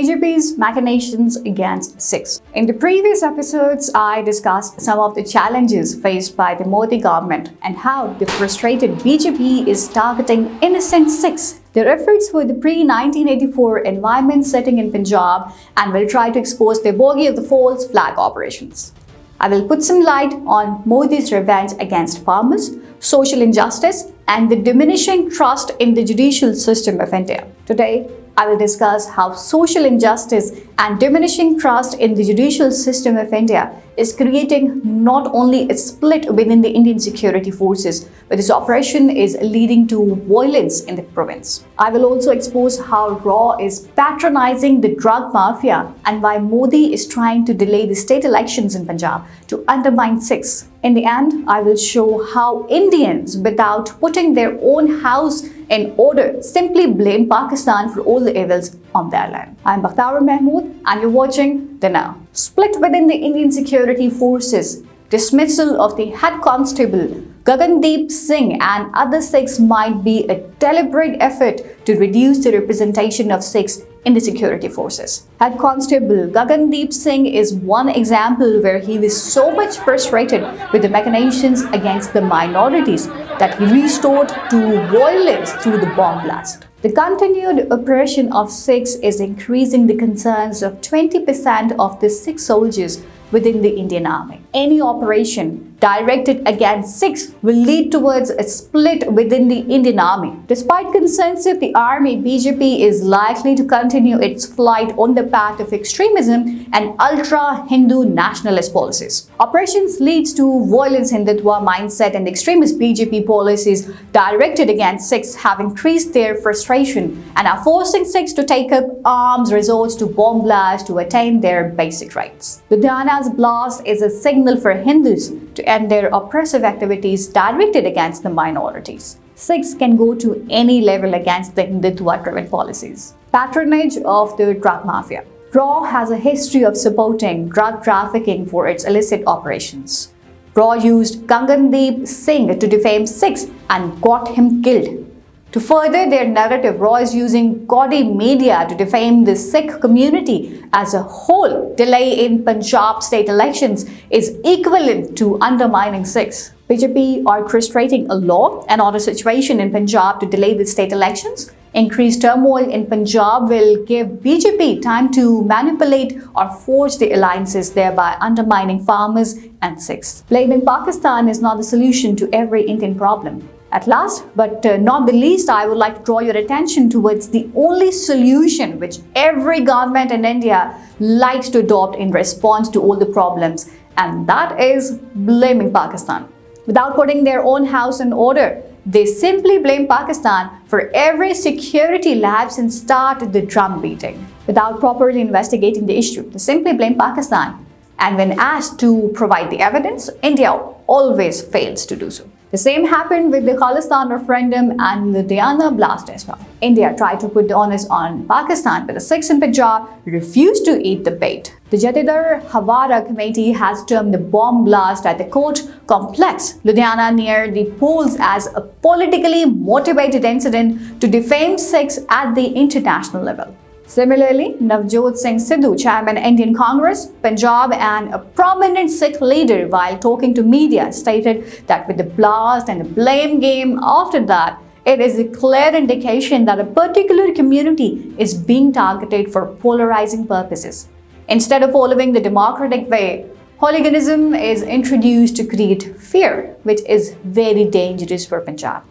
BJP's machinations against Sikhs. In the previous episodes, I discussed some of the challenges faced by the Modi government and how the frustrated BJP is targeting innocent Sikhs. Their efforts were the pre-1984 environment setting in Punjab and will try to expose the bogey of the false flag operations. I will put some light on Modi's revenge against farmers, social injustice, and the diminishing trust in the judicial system of India. Today, I will discuss how social injustice and diminishing trust in the judicial system of India is creating not only a split within the Indian security forces, but this operation is leading to violence in the province. I will also expose how RAW is patronizing the drug mafia and why Modi is trying to delay the state elections in Punjab to undermine Sikhs. In the end, I will show how Indians, without putting their own house in order, simply blame Pakistan for all the evils on their land. I am Bakhtaur Mahmood and you're watching Dnow. Split within the Indian security forces, dismissal of the head constable Gagandeep Singh and other Sikhs might be a deliberate effort to reduce the representation of Sikhs in the security forces. Head Constable Gagandeep Singh is one example where he was so much frustrated with the machinations against the minorities that he resorted to violence through the bomb blast. The continued oppression of Sikhs is increasing the concerns of 20% of the Sikh soldiers within the Indian Army. Any operation directed against Sikhs will lead towards a split within the Indian Army. Despite concerns of the army, BJP is likely to continue its flight on the path of extremism and ultra-Hindu nationalist policies. Operations leads to violence Hindutva mindset and extremist BJP policies directed against Sikhs have increased their frustration and are forcing Sikhs to take up arms, resorts to bomb blasts to attain their basic rights. Ludhiana's blast is a signal for Hindus to end their oppressive activities directed against the minorities. Sikhs can go to any level against the Hindutva-driven policies. Patronage of the drug mafia. RAW has a history of supporting drug trafficking for its illicit operations. RAW used Gagandeep Singh to defame Sikhs and got him killed. To further their narrative, RAW is using gaudy media to defame the Sikh community as a whole. Delay in Punjab state elections is equivalent to undermining Sikhs. BJP orchestrating a law and order situation in Punjab to delay the state elections. Increased turmoil in Punjab will give BJP time to manipulate or forge the alliances, thereby undermining farmers and Sikhs. Blaming Pakistan is not the solution to every Indian problem. At last, but not the least, I would like to draw your attention towards the only solution which every government in India likes to adopt in response to all the problems, and that is blaming Pakistan. Without putting their own house in order, they simply blame Pakistan for every security lapse and start the drum beating. Without properly investigating the issue, they simply blame Pakistan. And when asked to provide the evidence, India always fails to do so. The same happened with the Khalistan referendum and the Ludhiana blast as well. India tried to put the onus on Pakistan, but the Sikhs in Punjab refused to eat the bait. The Jatidar Hawara committee has termed the bomb blast at the court complex Ludhiana near the polls as a politically motivated incident to defame Sikhs at the international level. Similarly, Navjot Singh Sidhu, chairman Indian Congress, Punjab and a prominent Sikh leader, while talking to media, stated that with the blast and the blame game after that, it is a clear indication that a particular community is being targeted for polarizing purposes. Instead of following the democratic way, hooliganism is introduced to create fear, which is very dangerous for Punjab.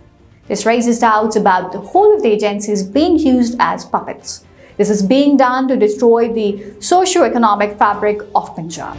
This raises doubts about the whole of the agencies being used as puppets. This is being done to destroy the socio-economic fabric of Punjab.